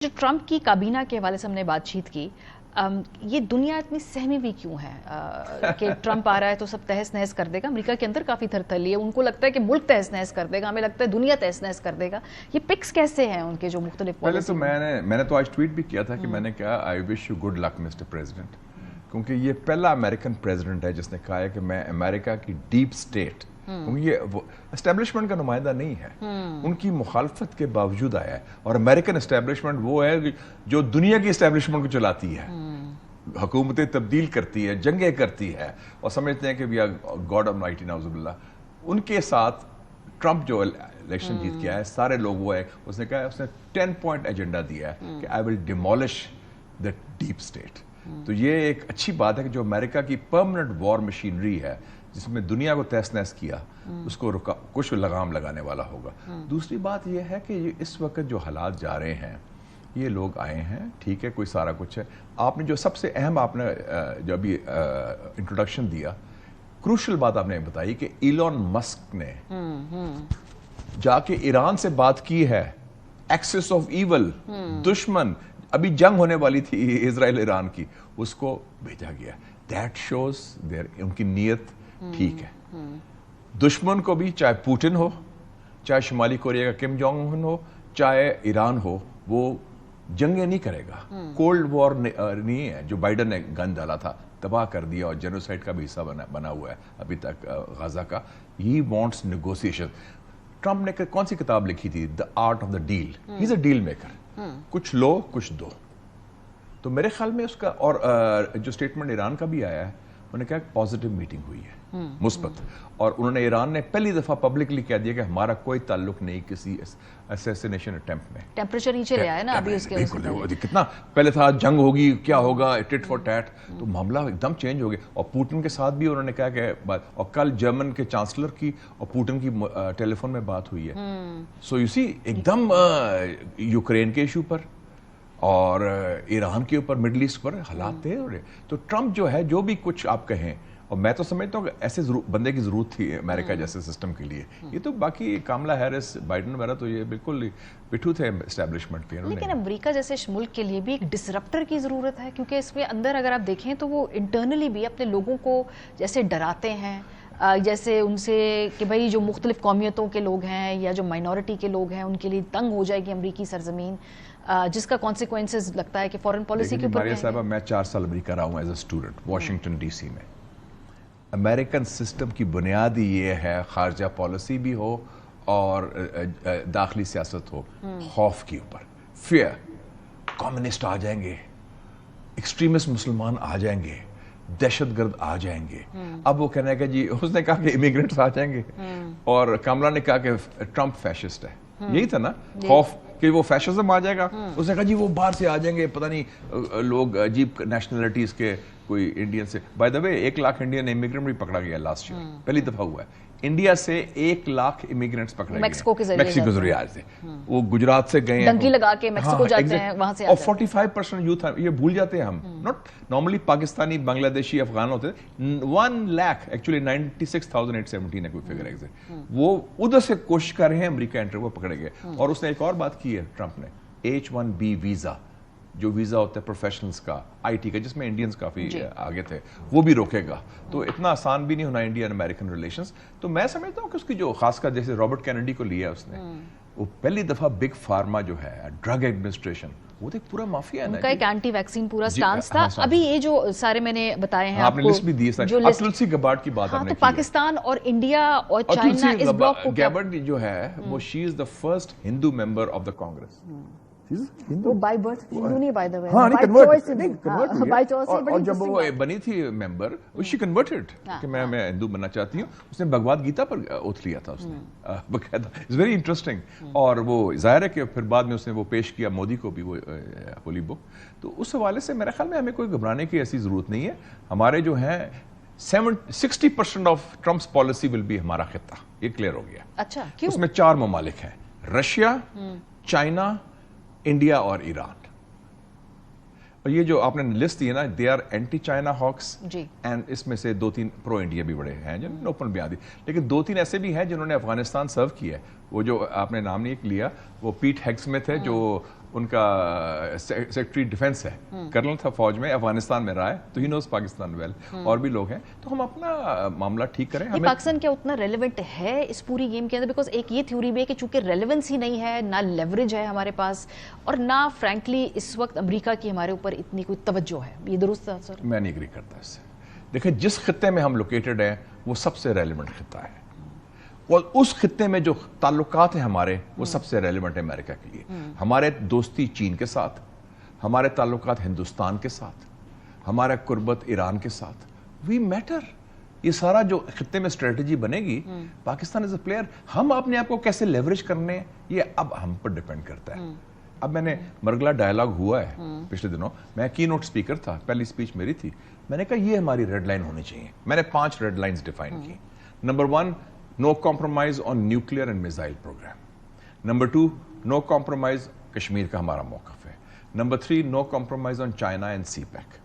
جو ٹرمپ کی کابینہ کے حوالے سے ہم نے بات چیت کی، یہ دنیا اتنی سہمی بھی کیوں ہے کہ ٹرمپ آ رہا ہے تو سب تہس نہس کر دے گا؟ امریکہ کے اندر کافی تھرتھلی ہے، ان کو لگتا ہے کہ ملک تہس نہس کر دے گا، ہمیں لگتا ہے دنیا تہس نہس کر دے گا۔ یہ پکس کیسے ہیں ان کے جو مختلف پہلے تو پالیسی؟ میں نے تو آج ٹویٹ بھی کیا تھا کہ میں نے کہا I wish you good luck mister president, کیونکہ یہ پہلا امریکن پریزیڈنٹ ہے جس نے کہا ہے کہ میں امریکہ کی ڈیپ اسٹیٹ، کیونکہ یہ اسٹیبلشمنٹ کا نمائندہ نہیں ہے، ان کی مخالفت کے باوجود آیا ہے۔ اور امریکن اسٹیبلشمنٹ وہ ہے جو دنیا کی اسٹیبلشمنٹ کو چلاتی ہے، حکومتیں تبدیل کرتی ہے، جنگیں کرتی ہے، اور سمجھتے ہیں کہ وی آر گاڈ آلمائٹی نعوذ باللہ۔ ان کے ساتھ ٹرمپ جو الیکشن جیت کے آیا ہے، سارے لوگ وہ ہے، اس نے کہا اس نے 10 پوائنٹ ایجنڈا دیا ہے کہ آئی ول ڈیمولش دا ڈیپ اسٹیٹ۔ تو یہ ایک اچھی بات ہے کہ جو امریکہ کی پرماننٹ وار مشینری ہے جس میں دنیا کو تہس نہس کیا، اس کو کچھ لگام لگانے والا ہوگا۔ دوسری بات یہ ہے کہ اس وقت جو حالات جا رہے ہیں، یہ لوگ آئے ہیں، ٹھیک ہے، کوئی سارا کچھ ہے۔ آپ نے جو سب سے اہم آپ نے جو ابھی انٹروڈکشن دیا، کروشل بات آپ نے بتائی کہ ایلون مسک نے جا کے ایران سے بات کی ہے، ایکسس آف ایول، دشمن، ابھی جنگ ہونے والی تھی اسرائیل ایران کی، اس کو بھیجا گیا۔ دیٹ شوز ان کی نیت ٹھیک ہے۔ دشمن کو بھی، چاہے پوٹن ہو، چاہے شمالی کوریا کا کم جونگ ان ہو، چاہے ایران ہو، وہ جنگیں نہیں کرے گا۔ کولڈ وار نہیں ہے جو بائیڈن نے گن ڈالا تھا، تباہ کر دیا، اور جینوسائیڈ کا بھی حصہ بنا ہوا ہے ابھی تک غزہ کا۔ He wants negotiation. ٹرمپ نے کون سی کتاب لکھی تھی؟ The art of the deal. He is a deal maker, کچھ لو کچھ دو۔ تو میرے خیال میں اس کا، اور جو اسٹیٹمنٹ ایران کا بھی آیا ہے، انہوں نے کہا کہ پازیٹیو میٹنگ ہوئی ہے، مثبت، اور انہوں نے ایران نے پہلی دفعہ پبلکلی کہہ دیا کہ ہمارا کوئی تعلق نہیں کسی اسیسینیشن اٹیمپٹ میں۔ ٹیمپریچر نیچے لے آیا نا ابھی اس کے۔ کتنا پہلے تھا جنگ ہوگی، کیا ہوگا، ٹٹ فار ٹیٹ، تو معاملہ ایک دم چینج ہو گیا۔ اور پوٹن کے ساتھ بھی انہوں نے کہا کہ بات، اور کل جرمن کے چانسلر کی اور پوٹن کی ٹیلی فون میں بات ہوئی ہے۔ سو یو سی، ایک دم یوکرین کے ایشو پر اور ایران کے اوپر، مڈل ایسٹ پر حالات تھے۔ تو ٹرمپ جو ہے، جو بھی کچھ آپ کہیں، اور میں تو سمجھتا ہوں کہ ایسے بندے کی ضرورت تھی امریکہ جیسے سسٹم کے لیے۔ یہ تو باقی کاملا ہیرس، بائیڈن وغیرہ تو یہ بالکل پٹھو تھے اسٹیبلشمنٹ کے۔ لیکن امریکہ جیسے ملک کے لیے بھی ایک ڈسرپٹر کی ضرورت ہے، کیونکہ اس میں اندر اگر آپ دیکھیں تو وہ انٹرنلی بھی اپنے لوگوں کو جیسے ڈراتے ہیں، جیسے ان سے کہ بھائی جو مختلف قومیتوں کے لوگ ہیں یا جو مائنورٹی کے لوگ ہیں ان کے لیے تنگ ہو جائے گی امریکی سرزمین، جس کا کانسیکوینسز لگتا ہے کہ فورن پالیسی کے اوپر۔ ماریہ صاحبہ، میں 4 سال امریکہ رہا ہوں as a student Washington D C میں۔ امریکن سسٹم کی بنیاد ہی یہ ہے، خارجہ پالیسی بھی ہو اور داخلی سیاست ہو، خوف کے اوپر، فیئر۔ کمیونسٹ آ جائیں گے، ایکسٹریمسٹ مسلمان آ جائیں گے، دہشت گرد آ جائیں گے۔ اب وہ کہنا ہے کہ جی، اس نے کہا کہ امیگرینٹس آ جائیں گے، اور کاملا نے کہا کہ ٹرمپ فیشسٹ ہے۔ یہی تھا نا خوف کہ وہ فیشزم آ جائے گا۔ اس نے کہا جی وہ باہر سے آ جائیں گے، پتہ نہیں لوگ عجیب نیشنلٹیز کے، کوئی انڈین سے۔ By the way 1 lakh Indian immigrant بھی پکڑا گیا لاسٹ ایئر، پہلی دفعہ ہوا ہے۔ انڈیا سے 1 لاکھ امیگرینٹس پکڑے گئے میکسیکو کے ذریعے آئے تھے۔ وہ گجرات سے گئے ہیں، ڈنکی لگا کے میکسیکو جاتے ہیں، وہاں سے اور 45% یوتھ، یہ بھول جاتے ہیں ہم۔ ناٹ نارملی پاکستانی، بنگلہ دیشی، افغان ہوتے ہیں۔ 1 لاکھ ایکچولی 96,817 ہے کوئی فگر ایگزیکٹ۔ وہ ادھر سے کوشش کر رہے ہیں امریکہ انٹر، وہ پکڑے گئے۔ اور اس نے ایک اور بات کی ہے ٹرمپ نے، H1B ویزا، جو ویزا ہوتا ہے پروفیشنلز کا، آئی ٹی کا، جس میں انڈینز کافی آگے تھے، وہ بھی روکے گا۔ تو اتنا آسان بھی نہیں ہونا انڈین امریکن ریلیشنز۔ تو میں سمجھتا ہوں کہ اس کی جو خاص کر، جیسے رابرٹ کینیڈی کو لیا اس نے، وہ پہلی دفعہ بگ فارما جو ہے، ڈرگ ایڈمنسٹریشن، وہ تو ایک پورا مافیا ہے نا، ان کا ایک اینٹی ویکسین پورا سٹانس تھا۔ ابھی یہ جو سارے میں نے بتائے ہیں آپ نے لسٹ بھی دی ہے، تلسی گبارڈ کی بات آپ نے کی ہے۔ پاکستان اور انڈیا اور چائنا اس بلاک کو، گیبارڈ جو ہے وہ، she is the first Hindu member of the Congress. وہ بائی برتھ ہندو نہیں، بائی دا وے، اور اور جب وہ بنی تھی ممبر، شی کنورٹڈ کہ میں ہندو بننا چاہتی ہوں۔ اس نے بھگواد گیتا پر اوتھ لیا تھا اس نے باقاعدہ۔ It's very interesting. اور وہ ظاہر ہے کہ پھر بعد میں اس نے وہ پیش کیا مودی کو بھی، وہ ہولی بک۔ تو اس حوالے سے میرے خیال میں ہمیں کوئی گھبرانے کی ایسی ضرورت نہیں ہے۔ ہمارے جو ہیں 60% of Trump's policy will be ہمارا خطہ، یہ کلیئر ہو گیا۔ اچھا، کیوں؟ اس میں 4 ممالک ہیں، رشیا، چائنا، انڈیا اور ایران۔ اور یہ جو آپ نے لسٹ دی ہے نا، they are anti China hawks, and اس میں سے 2-3 پرو انڈیا بھی بڑے ہیں جنہوں نے اوپن بھی آ دی، لیکن 2-3 ایسے بھی ہیں جنہوں نے افغانستان سرو کیا ہے۔ وہ جو آپ نے نام نہیں لیا، وہ پیٹ ہیگسمتھ ہے جو ان کا سیکرٹری ڈیفنس ہے, کرنل تھا فوج میں, افغانستان میں رہا ہے, تو ہی نوز پاکستان ویل, اور بھی لوگ ہیں. تو ہم اپنا معاملہ ٹھیک کریں. پاکستان کیا اتنا ریلیونٹ ہے اس پوری گیم کے اندر؟ بیکاز ایک یہ تھیوری بھی ہے کہ چونکہ ریلیونس ہی نہیں ہے, نہ لیوریج ہے ہمارے پاس, اور نہ فرینکلی اس وقت امریکہ کی ہمارے اوپر اتنی کوئی توجہ ہے. یہ درست ہے سر؟ میں نہیں ایگری کرتا اس سے. دیکھیں جس خطے میں ہم لوکیٹڈ ہیں وہ سب سے ریلیونٹ خطہ ہے, اور اس خطے میں جو تعلقات ہیں ہمارے وہ سب سے ریلیونٹ ہے امریکہ کے لیے. ہمارے دوستی چین کے ساتھ, ہمارے تعلقات ہندوستان کے ساتھ, ہمارا قربت ایران کے ساتھ, وی میٹر. یہ سارا جو خطے میں اسٹریٹجی بنے گی, پاکستان از اے پلیئر. ہم اپنے آپ کو کیسے لیوریج کرنے ہیں یہ اب ہم پر ڈیپینڈ کرتا ہے. اب میں نے مرگلا ڈائلاگ ہوا ہے پچھلے دنوں, میں کی نوٹ اسپیکر تھا, پہلی اسپیچ میری تھی. میں نے کہا یہ ہماری ریڈ لائن ہونی چاہیے. میں نے 5 ریڈ لائنز ڈیفائن کی. Number 1, no compromise on nuclear and missile program. Number 2, no compromise Kashmir کا ہمارا موقف ہے. Number 3, no compromise on China and CPEC.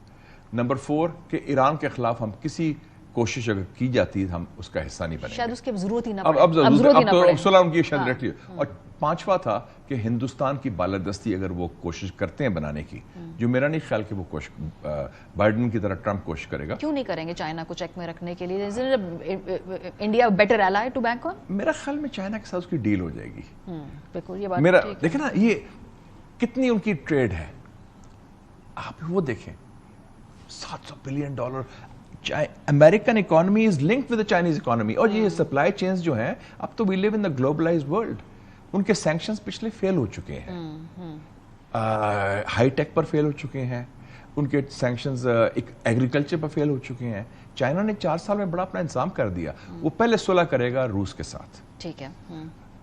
Number 4, کہ ایران کے خلاف ہم کسی کوشش اگر کی جاتی ہے ہم اس کا حصہ نہیں بنیں گے. شاید اس کی ضرورت ہی نہ پڑے. اب تو صلح ان کی شاید رہتی ہے. اور 5واں تھا کہ ہندوستان کی بالادستی اگر وہ کوشش کرتے ہیں بنانے کی, جو میرا نہیں خیال کہ وہ کوشش بائیڈن کی طرح ٹرمپ کوشش کرے گا. کیوں نہیں کریں گے چائنا کو چیک میں رکھنے کے لیے؟ India better ally to bank on? میرا خیال میں چائنا کے ساتھ اس کی ڈیل ہو جائے گی. بالکل یہ بات میرا دیکھیں نا, یہ کتنی ان کی ٹریڈ ہے, آپ وہ دیکھیں, $700 billion. American economy is linked with the Chinese economy. اور یہ سپلائی چینز جو ہیں, اب تو وی لیو ان دا گلوبلائزڈ ورلڈ. ان کے سینکشنز پچھلے فیل ہو چکے ہیں, ہائی ٹیک پر فیل ہو چکے ہیں, ان کے سینکشنز ایگریکلچر پر فیل ہو چکے ہیں. چائنا نے 4 سال میں بڑا اپنا انتظام کر دیا. وہ پہلے صلح کرے گا روس کے ساتھ, ٹھیک ہے,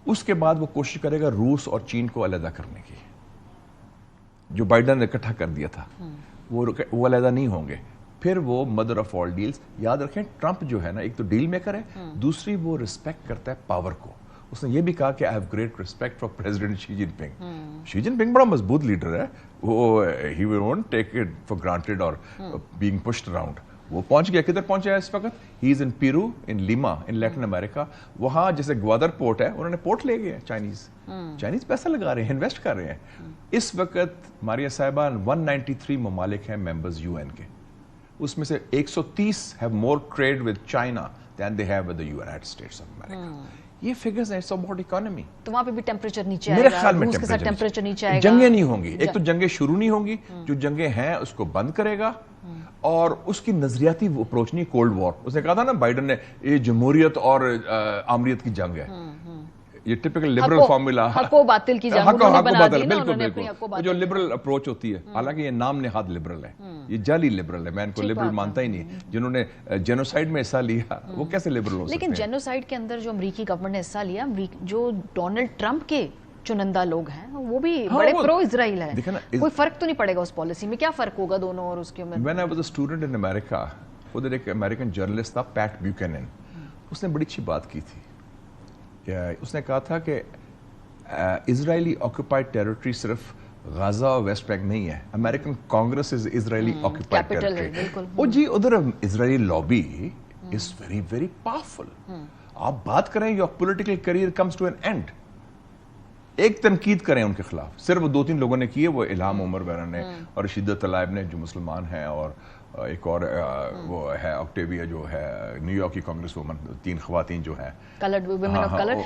اس کے بعد وہ کوشش کرے گا روس اور چین کو علیحدہ کرنے کی. جو بائیڈن نے اکٹھا کر دیا تھا وہ علیحدہ نہیں ہوں گے. پھر وہ مدر آف آل ڈیلز. یاد رکھیں ٹرمپ جو ہے نا, ایک تو ڈیل میکر ہے, دوسری وہ رسپیکٹ کرتا ہے پاور کو. اس نے یہ بھی کہا کہ I have great respect for President Xi Jinping. شی جن پنگ بڑا مضبوط لیڈر ہے, وہ he will not take it for granted اور بینگ پشڈ اراؤنڈ. وہ پہنچ گیا, کدھر پہنچا ہے اس وقت؟ He is in Peru, in Lima, in Latin America. وہاں جیسے گوادر پورٹ ہے, انہوں نے پورٹ لے گئے. چائنیز پیسہ لگا رہے ہیں, انویسٹ کر رہے ہیں. اس وقت ماریا صاحبہ 193 ممالک ہیں ممبرز UN کے, اس میں سے 130 have more trade with China than they have with the United States of America. یہ figures ہیں, it's about economy. تو وہاں پہ بھی ٹیمپریچر نیچے آئے گا, میرے خیال میں روس کے ساتھ ٹیمپریچر نیچے آئے گا. جنگیں نہیں ہوں گی. ایک تو جنگیں شروع نہیں ہوں گی, جو جنگیں ہیں اس کو بند کرے گا. اور اس کی نظریاتی اپروچ نہیں, کولڈ وار. اس نے کہا تھا نا بائیڈن نے, یہ جمہوریت اور آمریت کی جنگ ہے. یہ ٹپیکل لبرل فارمولا, حق و باطل کی جنگ انہوں نے بنا دی نا, انہوں نے اپنی حق و باطل. جو لبرل اپروچ ہوتی ہے, حالانکہ یہ نام نہاد لبرل ہے, یہ جعلی لبرل ہے. میں ان کو لبرل مانتا ہی نہیں. جنہوں نے جینوسائیڈ میں حصہ لیا وہ کیسے لبرل ہو سکتے ہیں؟ لیکن جینوسائیڈ کے اندر جو امریکی گورنمنٹ نے حصہ لیا, جو ڈونلڈ ٹرمپ کے چنندہ لوگ ہیں وہ بھی بڑے پرو اسرائیل ہیں. کوئی فرق تو نہیں پڑے گا اس پالیسی میں؟ کیا فرق ہوگا دونوں اور اس کے میں؟ When I was a student in America, ادھر ایک امریکن جرنلسٹ تھا پیٹ بیوکینن, اس نے بڑی اچھی بات کی تھی. اس نے کہا تھا کہ اسرائیلی آکوپائڈ ٹیریٹری صرف غازہ اور ویسٹ بینک نہیں ہے, American Congress is Israeli occupied territory. او جی, ادھر Israeli lobby is very very powerful. آپ بات کریں, your political career comes to an end. ایک تنقید کریں ان کے خلاف, صرف 2-3 لوگوں نے کی ہے, وہ الہام عمر وغیرہ نے اور رشیدہ طلائب نے جو مسلمان ہیں, اور ایک اور وہ ہے آکٹیویا جو ہے نیو یارک کی کانگریس وومن, 3 خواتین جو ہیں, کلرڈ ویمن آف کلر.